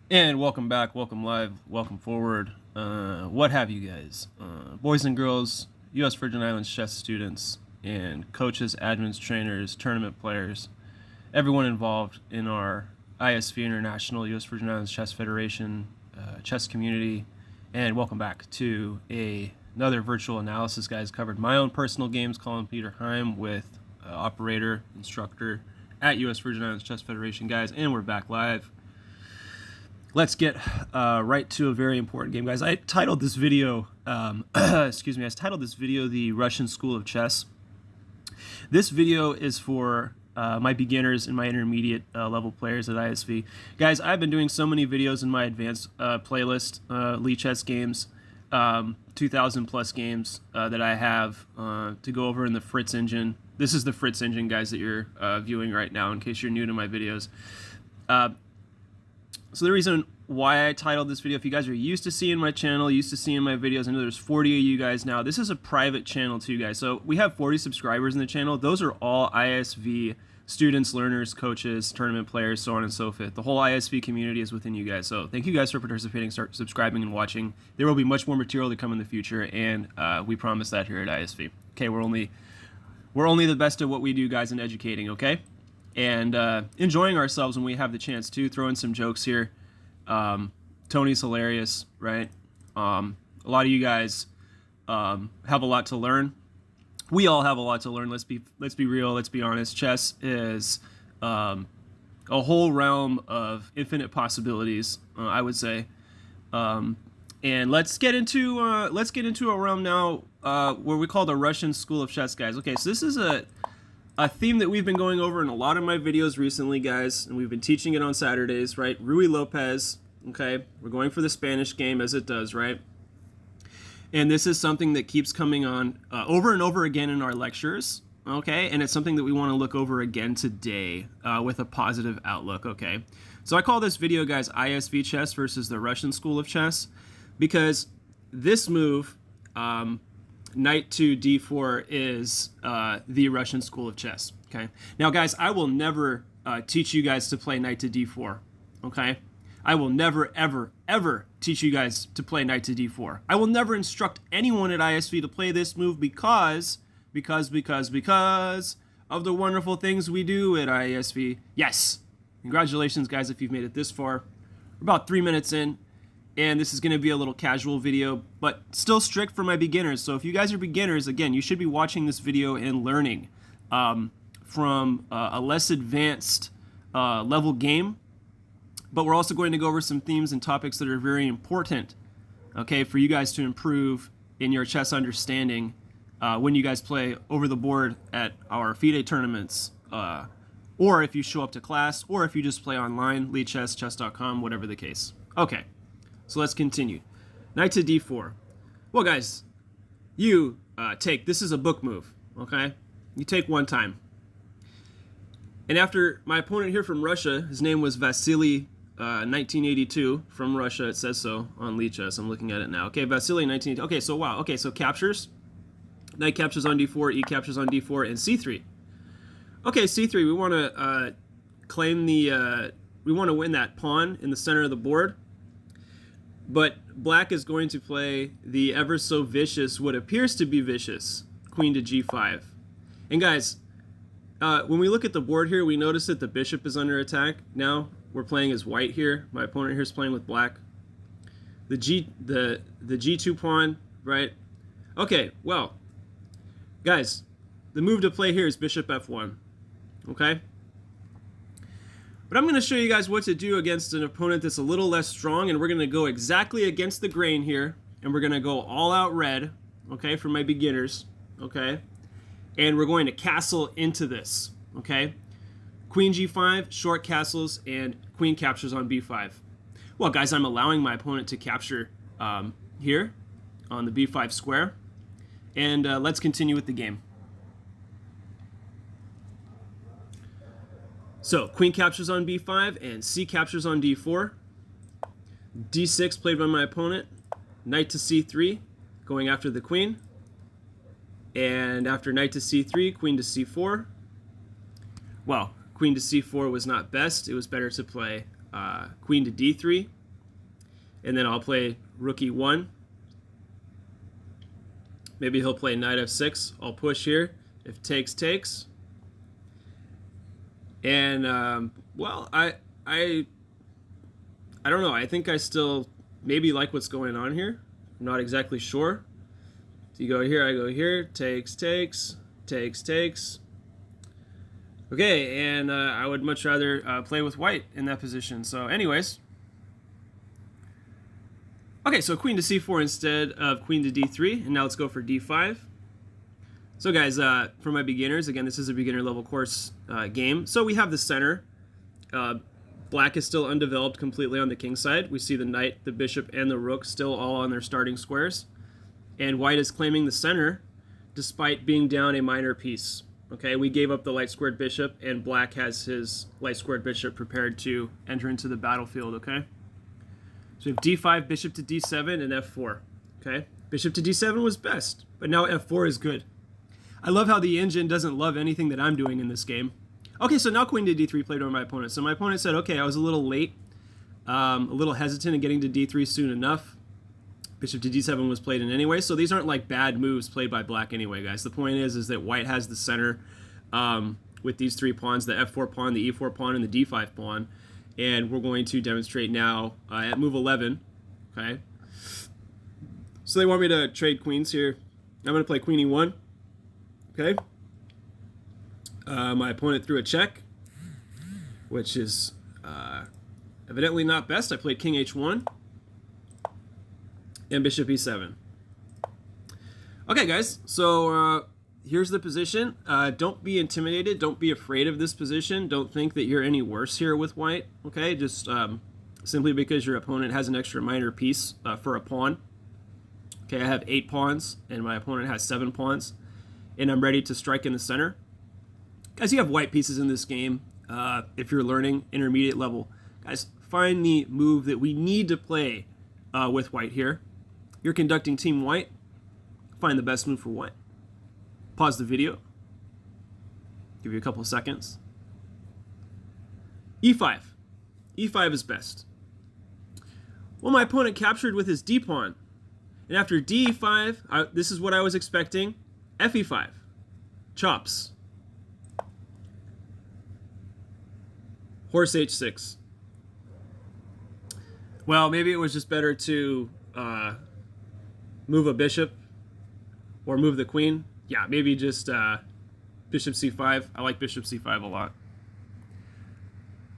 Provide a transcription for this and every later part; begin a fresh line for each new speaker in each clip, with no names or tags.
And welcome back, welcome live, welcome forward. What have you guys? Boys and girls, U.S. Virgin Islands chess students, and coaches, admins, trainers, tournament players, everyone involved in our ISV International U.S. Virgin Islands Chess Federation chess community. And welcome back to another virtual analysis, guys. Covered my own personal games, Colin Peter Heim with operator, instructor at U.S. Virgin Islands Chess Federation, guys. And we're back live. Let's get right to a very important game, guys. I titled this video, excuse me, I titled this video The Russian School of Chess. This video is for my beginners and my intermediate level players at ISV. Guys, I've been doing so many videos in my advanced playlist, Lee Chess games, 2,000 plus games that I have to go over in the Fritz engine. This is the Fritz engine, guys, that you're viewing right now, in case you're new to my videos. So the reason why I titled this video, if you guys are used to seeing my channel, used to seeing my videos, I know there's 40 of you guys now. This is a private channel too, guys. So we have 40 subscribers in the channel. Those are all ISV students, learners, coaches, tournament players, so on and so forth. The whole ISV community is within you guys. So thank you guys for participating, start subscribing and watching. There will be much more material to come in the future, and we promise that here at ISV. Okay, we're only the best at what we do, guys, in educating, okay? And enjoying ourselves when we have the chance to. Throw in some jokes here. Tony's hilarious, right? A lot of you guys have a lot to learn. We all have a lot to learn. Let's be real. Let's be honest. Chess is a whole realm of infinite possibilities, I would say. And let's get into a realm now where we call the Russian School of Chess, guys. Okay, so this is a theme that we've been going over in a lot of my videos recently, guys, and we've been teaching it on Saturdays, right? Ruy Lopez, okay? We're going for the Spanish game, as it does, right? And this is something that keeps coming on over and over again in our lectures, okay? And it's something that we want to look over again today with a positive outlook, okay? So I call this video, guys, ISV chess versus the Russian School of Chess, because this move, Knight to d4, is the Russian School of Chess, okay? Now, guys, I will never teach you guys to play Knight to d4, okay? I will never, ever, ever teach you guys to play Knight to d4. I will never instruct anyone at ISV to play this move because of the wonderful things we do at ISV. Yes, congratulations, guys, if you've made it this far. We're about 3 minutes in. And this is going to be a little casual video, but still strict for my beginners. So if you guys are beginners, again, you should be watching this video and learning from a less advanced level game. But we're also going to go over some themes and topics that are very important, okay, for you guys to improve in your chess understanding when you guys play over the board at our FIDE tournaments, or if you show up to class, or if you just play online, LeeChess, chess.com, whatever the case. Okay. So let's continue. Knight to d4. Well, guys, you this is a book move, okay? You take one time. And after my opponent here from Russia, his name was Vasily 1982 from Russia. It says so on LeeChess. I'm looking at it now. Okay, Vasily 1982. Okay, so wow. Okay, so captures. Knight captures on d4, e captures on d4, and c3. Okay, c3. We want to claim the. We want to win that pawn in the center of the board. But black is going to play the ever so vicious, what appears to be vicious, queen to g5. And guys, when we look at the board here, we notice that the bishop is under attack. Now we're playing as white here. My opponent here is playing with black. The g2 pawn, right? Okay, well, guys, the move to play here is bishop f1, okay? But I'm going to show you guys what to do against an opponent that's a little less strong, and we're going to go exactly against the grain here, and we're going to go all out red, okay, for my beginners, okay? And we're going to castle into this, okay? Queen g5, short castles, and queen captures on b5. Well, guys, I'm allowing my opponent to capture here on the b5 square, and let's continue with the game. So, queen captures on b5 and c captures on d4. d6 played by my opponent. Knight to c3, going after the queen. And after knight to c3, queen to c4. Well, queen to c4 was not best. It was better to play queen to d3 and then I'll play rook e1. Maybe he'll play knight f6. I'll push here. If takes, takes. And well, I don't know. I think I still maybe like what's going on here. I'm not exactly sure. So you go here, I go here. Takes, takes, takes, takes. Okay, and I would much rather play with white in that position. So anyways. Okay, so queen to c4 instead of queen to d3. And now let's go for d5. So guys, for my beginners, again, this is a beginner level course game. So we have the center. Black is still undeveloped completely on the king side. We see the knight, the bishop, and the rook still all on their starting squares. And white is claiming the center despite being down a minor piece. Okay, we gave up the light squared bishop, and black has his light squared bishop prepared to enter into the battlefield, okay? So we have d5, bishop to d7, and f4, okay? Bishop to d7 was best, but now f4 is good. I love how the engine doesn't love anything that I'm doing in this game. Okay, so now queen to d3 played over my opponent. So my opponent said, okay, I was a little late, a little hesitant in getting to d3 soon enough. Bishop to d7 was played in anyway, so these aren't like bad moves played by black anyway, guys. The point is that white has the center with these three pawns, the f4 pawn, the e4 pawn, and the d5 pawn. And we're going to demonstrate now at move 11, okay? So they want me to trade queens here. I'm going to play queen e1, okay? My opponent threw a check, which is evidently not best. I played king h1 and bishop e7. Okay, guys, so here's the position. Don't be intimidated. Don't be afraid of this position. Don't think that you're any worse here with white, okay? Just simply because your opponent has an extra minor piece for a pawn. Okay, I have 8 pawns, and my opponent has 7 pawns, and I'm ready to strike in the center. Guys, you have white pieces in this game. If you're learning intermediate level, guys, find the move that we need to play with white here. You're conducting team white. Find the best move for white. Pause the video. Give you a couple of seconds. e5. e5 is best. Well, my opponent captured with his d-pawn. And after d5, this is what I was expecting. fe5. Chops. Horse h6. Well, maybe it was just better to move a bishop or move the queen. Yeah, maybe just bishop c5. I like bishop c5 a lot.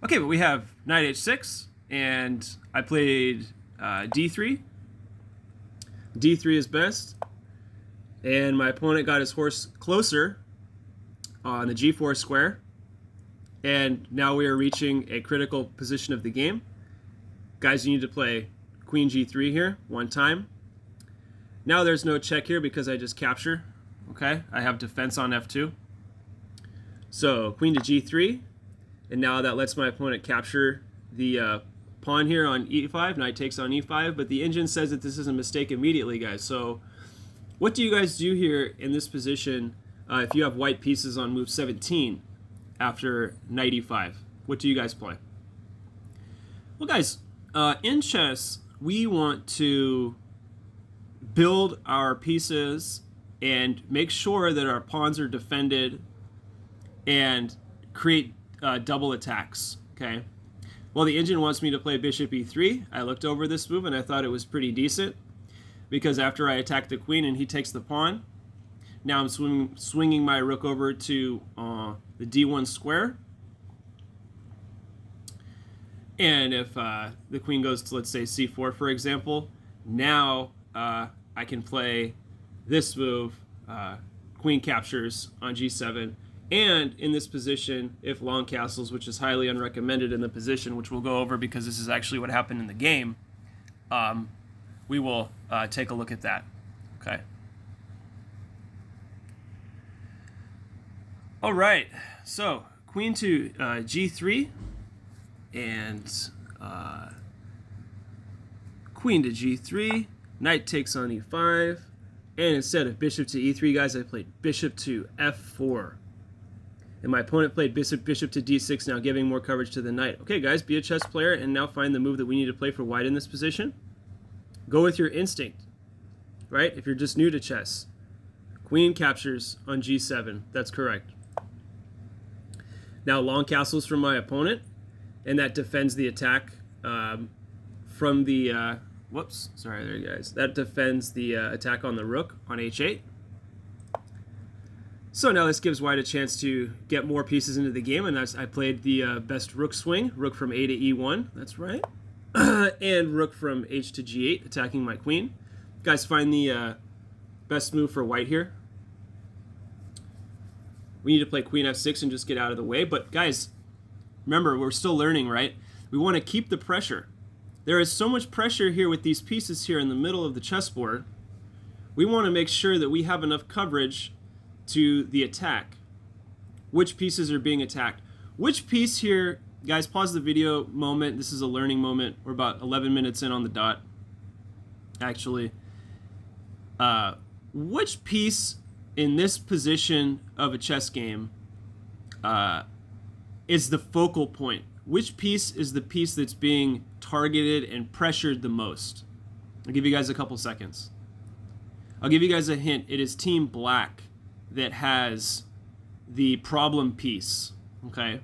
Okay, but we have knight h6, and I played d3. d3 is best, and my opponent got his horse closer on the g4 square, and now we are reaching a critical position of the game. Guys, you need to play queen g3 here one time. Now there's no check here because I just capture. Okay, I have defense on f2. So queen to g3, and now that lets my opponent capture the pawn here on e5. Knight takes on e5, but the engine says that this is a mistake immediately, guys. So what do you guys do here in this position if you have white pieces on move 17 after knight e5? What do you guys play? Well, guys, in chess, we want to build our pieces and make sure that our pawns are defended and create double attacks, okay? Well, the engine wants me to play bishop e3. I looked over this move and I thought it was pretty decent because after I attack the queen and he takes the pawn, now I'm swinging my rook over to the d1 square. And if the queen goes to, let's say, c4, for example, now I can play this move, queen captures on g7. And in this position, if long castles, which is highly unrecommended in the position, which we'll go over because this is actually what happened in the game, we will take a look at that. Okay. All right. So queen to g3 and queen to g3. Knight takes on e5. And instead of bishop to e3, guys, I played bishop to f4. And my opponent played bishop to d6, now giving more coverage to the knight. Okay, guys, be a chess player and now find the move that we need to play for white in this position. Go with your instinct, right? If you're just new to chess. Queen captures on g7. That's correct. Now long castles from my opponent, and that defends the attack from the... whoops, sorry there, guys. That defends the attack on the rook on h8. So now this gives white a chance to get more pieces into the game, and I played the best rook swing, rook from a to e1, that's right, and rook from h to g8, attacking my queen. You guys find the best move for white here? We need to play queen f6 and just get out of the way, but guys, remember, we're still learning, right? We want to keep the pressure. There is so much pressure here with these pieces here in the middle of the chessboard. We want to make sure that we have enough coverage to the attack. Which pieces are being attacked? Which piece here, guys, pause the video moment. This is a learning moment. We're about 11 minutes in on the dot, actually. Which piece in this position of a chess game is the focal point? Which piece is the piece that's being targeted and pressured the most? I'll give you guys a couple seconds. I'll give you guys a hint. It is Team Black that has the problem piece, okay?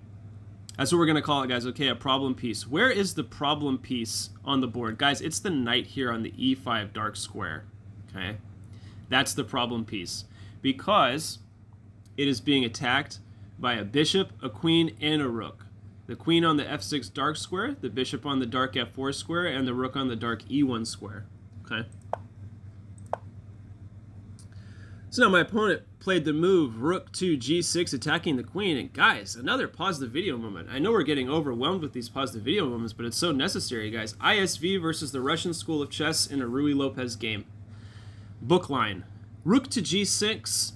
That's what we're going to call it, guys, okay, a problem piece. Where is the problem piece on the board? Guys, it's the knight here on the e5 dark square, okay? That's the problem piece because it is being attacked by a bishop, a queen, and a rook. The queen on the f6 dark square, the bishop on the dark f4 square, and the rook on the dark e1 square, okay? So now my opponent played the move rook to g6, attacking the queen. And guys, another pause the video moment. I know we're getting overwhelmed with these pause the video moments, but it's so necessary, guys. ISV versus the Russian School of Chess in a Ruy Lopez game. Book line. Rook to g6.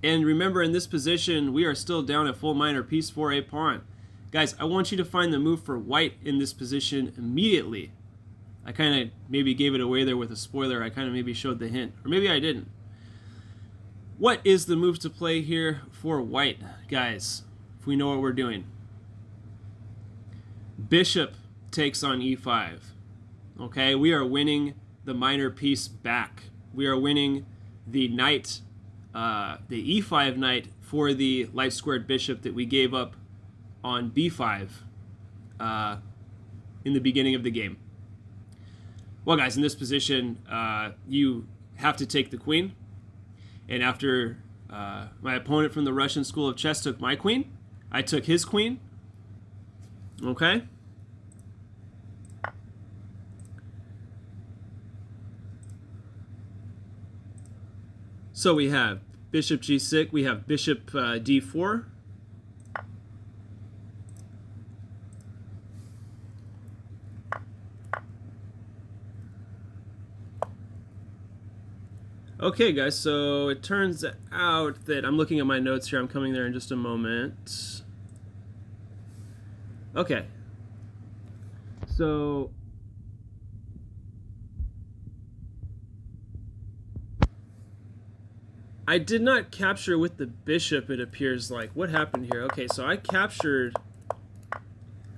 And remember, in this position, we are still down a full minor piece for a pawn. Guys, I want you to find the move for white in this position immediately. I kind of maybe gave it away there with a spoiler. I kind of maybe showed the hint. Or maybe I didn't. What is the move to play here for white, guys, if we know what we're doing? Bishop takes on e5. Okay, we are winning the minor piece back. We are winning the knight, the e5 knight for the light squared bishop that we gave up on b5 in the beginning of the game. Well, guys, in this position, you have to take the queen. And after my opponent from the Russian School of Chess took my queen, I took his queen. Okay? So we have bishop g6, we have bishop d4. Okay, guys, so it turns out that I'm looking at my notes here. I'm coming there in just a moment. Okay. So I did not capture with the bishop, it appears like. What happened here? Okay, so I captured...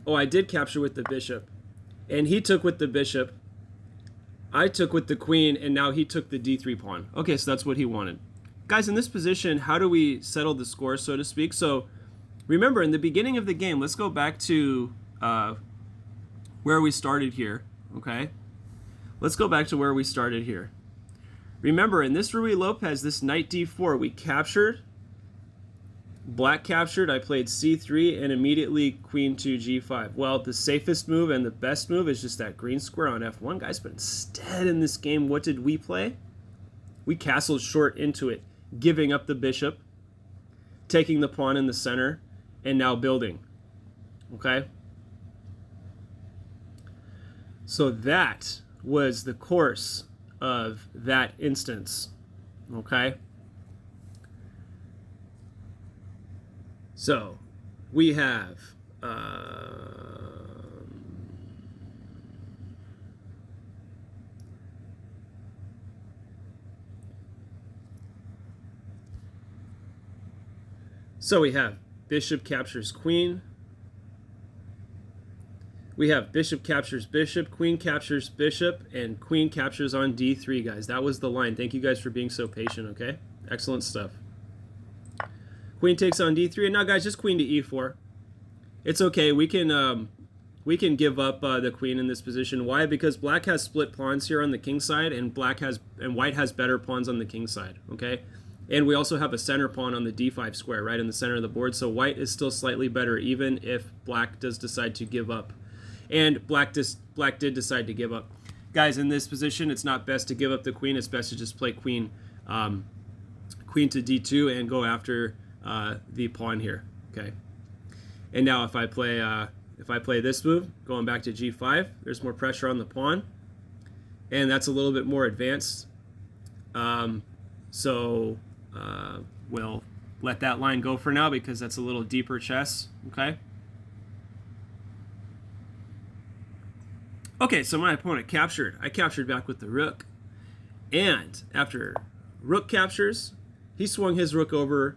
Oh, I did capture with the bishop. And he took with the bishop. I took with the queen, and now he took the d3 pawn. Okay, so that's what he wanted. Guys, in this position, how do we settle the score, so to speak? So remember, in the beginning of the game, let's go back to where we started here, okay? Let's go back to where we started here. Remember, in this Ruy Lopez, this knight d4, we captured. Black captured, I played c3, and immediately queen to g5. Well, the safest move and the best move is just that green square on f1, guys. But instead, in this game, what did we play? We castled short into it, giving up the bishop, taking the pawn in the center, and now building. Okay? So that was the course of that instance. Okay? So, we have bishop captures queen. we have bishop captures bishop, queen captures bishop, and queen captures on d3, guys. That was the line. Thank you guys for being so patient, okay? Excellent stuff. Queen takes on d3, and now, guys, just queen to e4. It's okay. We can give up the queen in this position. Why? Because black has split pawns here on the king side, and white has better pawns on the king side, okay? And we also have a center pawn on the d5 square, right in the center of the board, so white is still slightly better, even if black does decide to give up. And black did decide to give up. Guys, in this position, it's not best to give up the queen. It's best to just play queen to d2 and go after the pawn here, okay? And now if I play this move, going back to g5, there's more pressure on the pawn, and that's a little bit more advanced. So we'll let that line go for now because that's a little deeper chess, okay? Okay, so my opponent captured. I captured back with the rook. And after rook captures, he swung his rook over.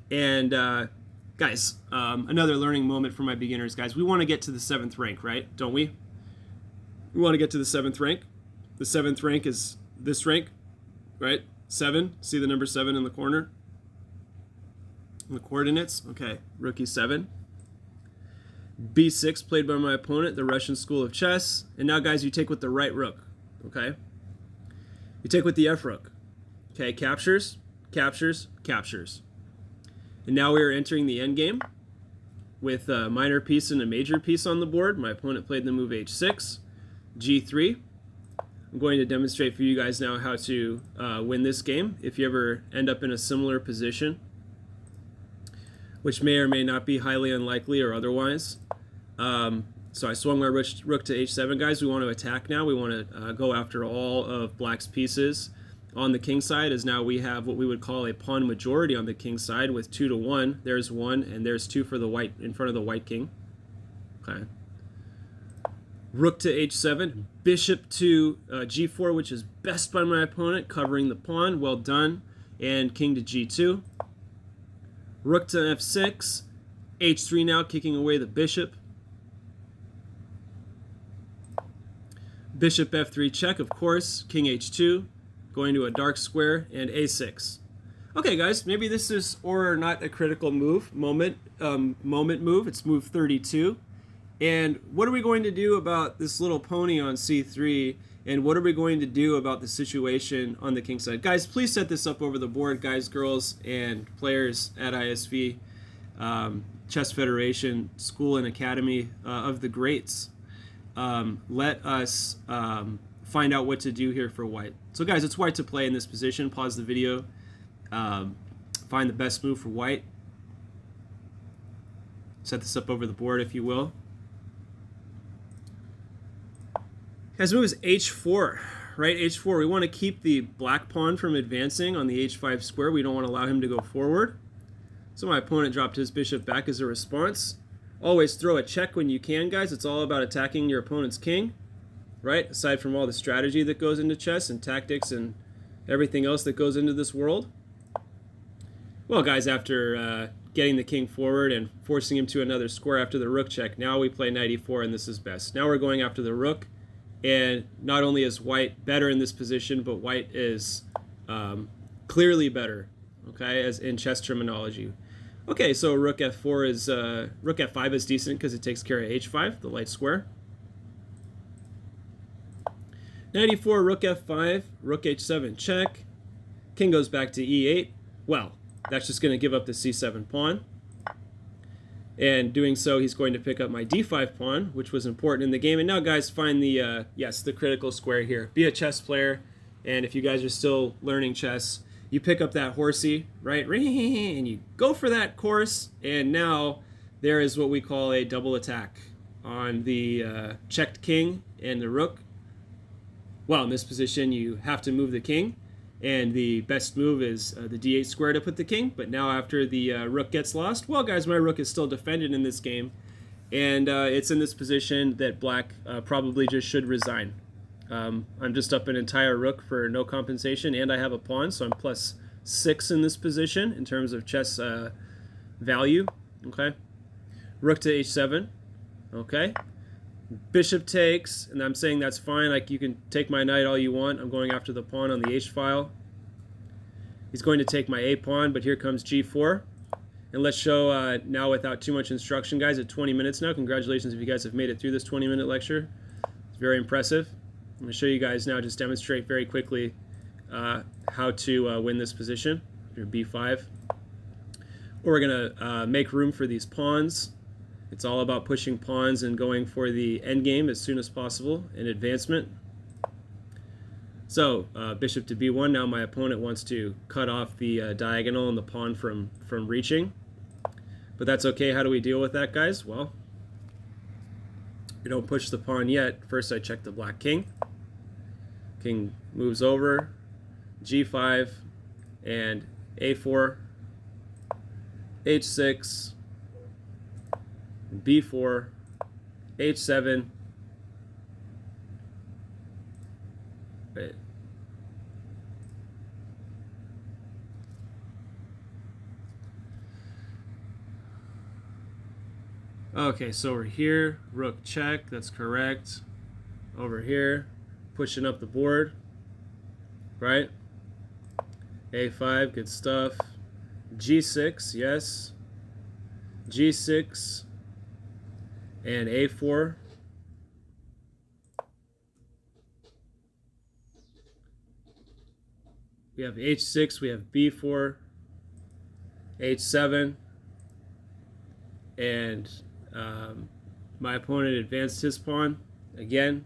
And guys, another learning moment for my beginners, guys. We want to get to the 7th rank, right? Don't we? We want to get to the 7th rank. The 7th rank is this rank, right? 7. See the number 7 in the corner? In the coordinates? Okay, rook e7. b6 played by my opponent, the Russian school of chess. And now, guys, you take with the right rook, okay? You take with the f rook. Okay, captures, captures, captures. And now we are entering the endgame with a minor piece and a major piece on the board. My opponent played the move h6, g3. I'm going to demonstrate for you guys now how to win this game if you ever end up in a similar position, which may or may not be highly unlikely or otherwise. So I swung my rook to h7, guys. We want to attack now. We want to go after all of black's pieces on the king side, as now we have what we would call a pawn majority on the king side with 2 to 1. There's 1, and there's 2 for the white in front of the white king. Okay. Rook to h7, bishop to g4, which is best by my opponent, covering the pawn. Well done. And king to g2. Rook to f6, h3 now, kicking away the bishop. Bishop f3 check, of course. King h2, going to a dark square, and a6. Okay, guys, maybe this is or not a critical moment move. It's move 32. And what are we going to do about this little pony on c3? And what are we going to do about the situation on the king side? Guys, please set this up over the board, guys, girls, and players at ISV, Chess Federation, School and Academy of the Greats. Let us find out what to do here for white. So, guys, it's white to play in this position. Pause the video. Find the best move for white. Set this up over the board, if you will. Guys, move is h4, right? h4. We want to keep the black pawn from advancing on the h5 square. We don't want to allow him to go forward. So my opponent dropped his bishop back as a response. Always throw a check when you can, guys. It's all about attacking your opponent's king, right? Aside from all the strategy that goes into chess and tactics and everything else that goes into this world. Well, guys, after getting the king forward and forcing him to another square after the rook check, now we play knight e4, and this is best. Now we're going after the rook. And not only is white better in this position, but white is clearly better, okay, as in chess terminology. Okay, so rook f4 is rook f5 is decent because it takes care of h5, the light square. Knight e4, rook f5, rook h7 check. King goes back to e8. Well, that's just going to give up the c7 pawn. And doing so, he's going to pick up my d5 pawn, which was important in the game. And now, guys, find the, yes, the critical square here. Be a chess player, and if you guys are still learning chess, you pick up that horsey, right? And you go for that course, and now there is what we call a double attack on the checked king and the rook. Well, in this position, you have to move the king. And the best move is the d8 square to put the king. But now after the rook gets lost, well, guys, my rook is still defended in this game. And it's in this position that black probably just should resign. I'm just up an entire rook for no compensation, and I have a pawn, so I'm +6 in this position in terms of chess value. Okay, rook to h7. Okay, Bishop takes, and I'm saying that's fine. Like, you can take my knight all you want. I'm going after the pawn on the H file. He's going to take my A pawn, but here comes G4. And let's show now without too much instruction, guys, at 20 minutes now. Congratulations if you guys have made it through this 20-minute lecture. It's very impressive. I'm going to show you guys now, just demonstrate very quickly how to win this position. Your B5. We're going to make room for these pawns. It's all about pushing pawns and going for the endgame as soon as possible in advancement. So bishop to B1. Now my opponent wants to cut off the diagonal and the pawn from reaching. But that's okay. How do we deal with that, guys? Well, we don't push the pawn yet. First I check the black king. King moves over, G5, and A4, H6, B4, H7. Wait. Okay, so we're here, rook check, that's correct. Over here, pushing up the board, right? A5, good stuff. G6, yes. G6 and A4. We have H6, we have B4, H7, and my opponent advanced his pawn. Again,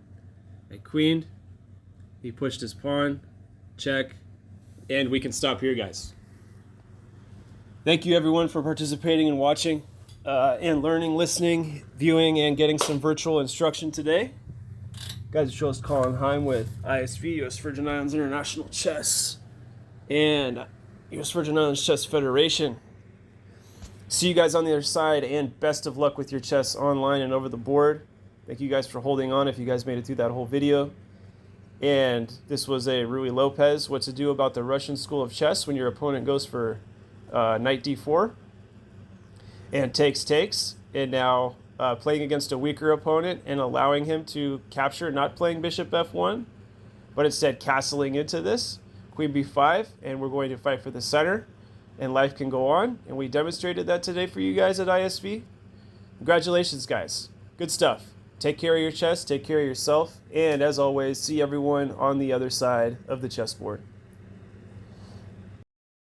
I queened. He pushed his pawn, check, and we can stop here, guys. Thank you, everyone, for participating and watching and learning, listening, viewing, and getting some virtual instruction today. Guys, it's Jost Colin Heim with ISV, U.S. Virgin Islands International Chess, and U.S. Virgin Islands Chess Federation. See you guys on the other side, and best of luck with your chess online and over the board. Thank you guys for holding on if you guys made it through that whole video. And this was a Rui Lopez, what to do about the Russian School of Chess when your opponent goes for knight d4 and takes, and now playing against a weaker opponent and allowing him to capture, not playing bishop f1, but instead castling into this, queen b5, and we're going to fight for the center, and life can go on. And we demonstrated that today for you guys at ISV. Congratulations, guys. Good stuff. Take care of your chess, take care of yourself, and as always, see everyone on the other side of the chessboard.